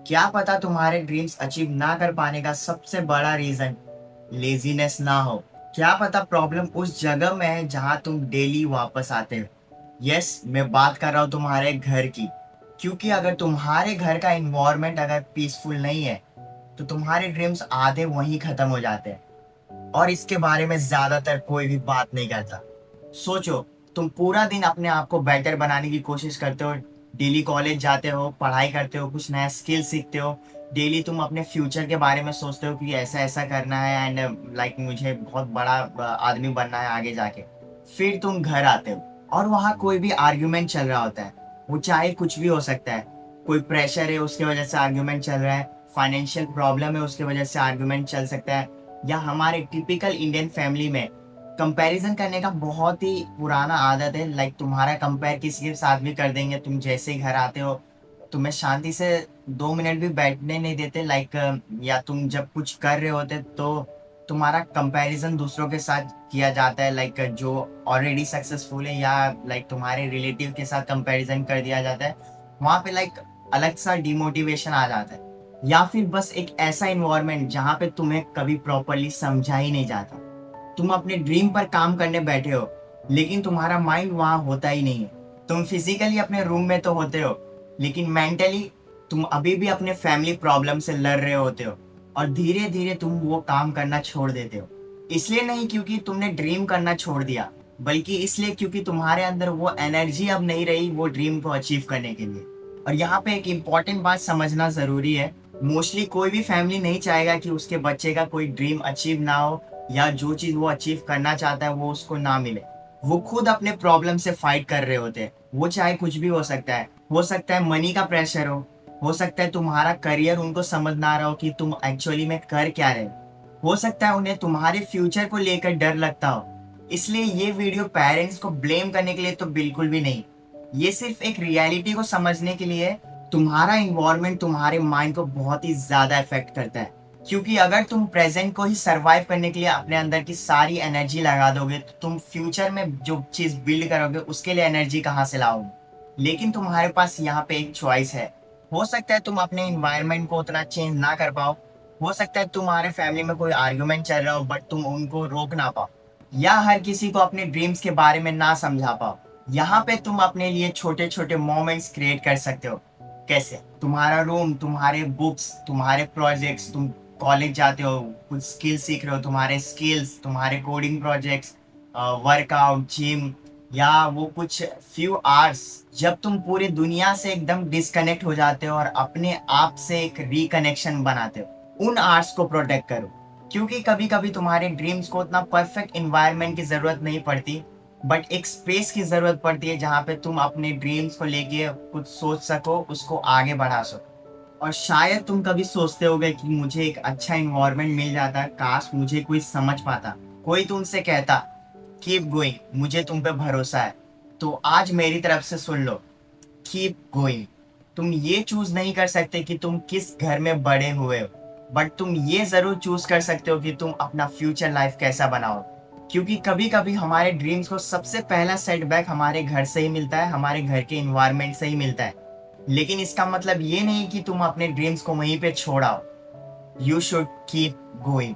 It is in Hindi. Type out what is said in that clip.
क्या पता तुम्हारे ड्रीम्स अचीव ना कर पाने का सबसे बड़ा रीजन लेजीनेस ना हो। क्या पता प्रॉब्लम उस जगह में है जहां तुम डेली वापस आते हो। यस, मैं बात कर रहा हूँ तुम्हारे घर की। क्योंकि अगर तुम्हारे घर का इन्वायरमेंट अगर पीसफुल नहीं है तो तुम्हारे ड्रीम्स आधे वहीं खत्म हो जाते हैं और इसके बारे में ज्यादातर कोई भी बात नहीं करता। सोचो, तुम पूरा दिन अपने आप को बेटर बनाने की कोशिश करते हो। डेली कॉलेज जाते हो, पढ़ाई करते हो, कुछ नया स्किल सीखते हो। डेली तुम अपने फ्यूचर के बारे में सोचते हो कि ऐसा ऐसा करना है एंड लाइक मुझे बहुत बड़ा आदमी बनना है आगे जाके। फिर तुम घर आते हो और वहाँ कोई भी आर्ग्यूमेंट चल रहा होता है। वो चाहे कुछ भी हो सकता है। कोई प्रेशर है उसके वजह से आर्ग्यूमेंट चल रहा है, फाइनेंशियल प्रॉब्लम है उसके वजह से आर्ग्यूमेंट चल सकता है, या हमारे टिपिकल इंडियन फैमिली में कंपैरिजन करने का बहुत ही पुराना आदत है। लाइक तुम्हारा कंपेयर किसी के साथ भी कर देंगे। तुम जैसे ही घर आते हो तुम्हें शांति से 2 मिनट भी बैठने नहीं देते। लाइक या तुम जब कुछ कर रहे होते तो तुम्हारा कंपैरिजन दूसरों के साथ किया जाता है, लाइक जो ऑलरेडी सक्सेसफुल है, या लाइक तुम्हारे रिलेटिव के साथ कंपैरिजन कर दिया जाता है। वहाँ पे लाइक अलग सा डिमोटिवेशन आ जाता है, या फिर बस एक ऐसा इन्वायरमेंट जहाँ पे तुम्हें कभी प्रॉपरली समझा ही नहीं जाता। तुम अपने ड्रीम पर काम करने बैठे हो लेकिन तुम्हारा माइंड वहां होता ही नहीं है। तुम फिजिकली अपने रूम में तो होते हो लेकिन मेंटली तुम अभी भी अपने फैमिली प्रॉब्लम से लड़ रहे होते हो। और धीरे धीरे तुम वो काम करना छोड़ देते हो। इसलिए नहीं क्योंकि तुमने ड्रीम करना छोड़ दिया, बल्कि इसलिए क्योंकि तुम्हारे अंदर वो एनर्जी अब नहीं रही वो ड्रीम को अचीव करने के लिए। और यहाँ पे एक इम्पॉर्टेंट बात समझना जरूरी है। मोस्टली कोई भी फैमिली नहीं चाहेगा कि उसके बच्चे का कोई ड्रीम अचीव ना हो, या जो चीज वो अचीव करना चाहता है वो उसको ना मिले। वो खुद अपने प्रॉब्लम से फाइट कर रहे होते हैं। वो चाहे कुछ भी हो सकता है। हो सकता है मनी का प्रेशर हो सकता है तुम्हारा करियर उनको समझ ना रहा हो कि तुम एक्चुअली में कर क्या रहे हो सकता है उन्हें तुम्हारे फ्यूचर को लेकर डर लगता हो। इसलिए ये वीडियो पेरेंट्स को ब्लेम करने के लिए तो बिल्कुल भी नहीं। ये सिर्फ एक रियलिटी को समझने के लिए है। तुम्हारा इन्वायरमेंट तुम्हारे माइंड को बहुत ही ज्यादा इफेक्ट करता है। क्योंकि अगर तुम प्रेजेंट को ही सरवाइव करने के लिए अपने अंदर की सारी एनर्जी लगा दोगे तो तुम फ्यूचर में जो चीज बिल्ड करोगे उसके लिए एनर्जी कहाँ से लाओगे। लेकिन तुम्हारे पास यहाँ पे एक चॉइस है। हो सकता है तुम अपने इन्वायरमेंट को उतना चेंज ना कर पाओ। हो सकता है तुम्हारे फैमिली में कोई आर्ग्यूमेंट चल रहा हो बट तुम उनको रोक ना पाओ, या हर किसी को अपने ड्रीम्स के बारे में ना समझा पाओ। यहाँ पे तुम अपने लिए छोटे छोटे मोमेंट्स क्रिएट कर सकते हो। कैसे? तुम्हारा रूम, तुम्हारे बुक्स, तुम्हारे प्रोजेक्ट्स, तुम कॉलेज जाते हो, कुछ स्किल सीख रहे हो, तुम्हारे स्किल्स, तुम्हारे कोडिंग प्रोजेक्ट्स, वर्कआउट, जिम, या वो कुछ फ्यू आवर्स जब तुम पूरी दुनिया से एकदम डिस्कनेक्ट हो जाते हो और अपने आप से एक रिकनेक्शन बनाते हो। उन आवर्स को प्रोटेक्ट करो। क्योंकि कभी कभी तुम्हारे ड्रीम्स को उतना परफेक्ट इन्वायरमेंट की जरूरत नहीं पड़ती, बट एक स्पेस की जरूरत पड़ती है जहाँ पे तुम अपने ड्रीम्स को लेके कुछ सोच सको, उसको आगे बढ़ा सको। और शायद तुम कभी सोचते होगे कि मुझे एक अच्छा इन्वायरमेंट मिल जाता, काश मुझे कोई समझ पाता, कोई तुमसे कहता कीप गोइंग, मुझे तुम पे भरोसा है। तो आज मेरी तरफ से सुन लो, कीप गोइंग। तुम ये चूज नहीं कर सकते कि तुम किस घर में बड़े हुए हो, बट तुम ये जरूर चूज कर सकते हो कि तुम अपना फ्यूचर लाइफ कैसा बनाओ। क्योंकि कभी कभी हमारे ड्रीम्स को सबसे पहला सेटबैक हमारे घर से ही मिलता है, हमारे घर के इन्वायरमेंट से ही मिलता है। लेकिन इसका मतलब ये नहीं कि तुम अपने ड्रीम्स को वहीं पे छोड़ाओ। You should keep going.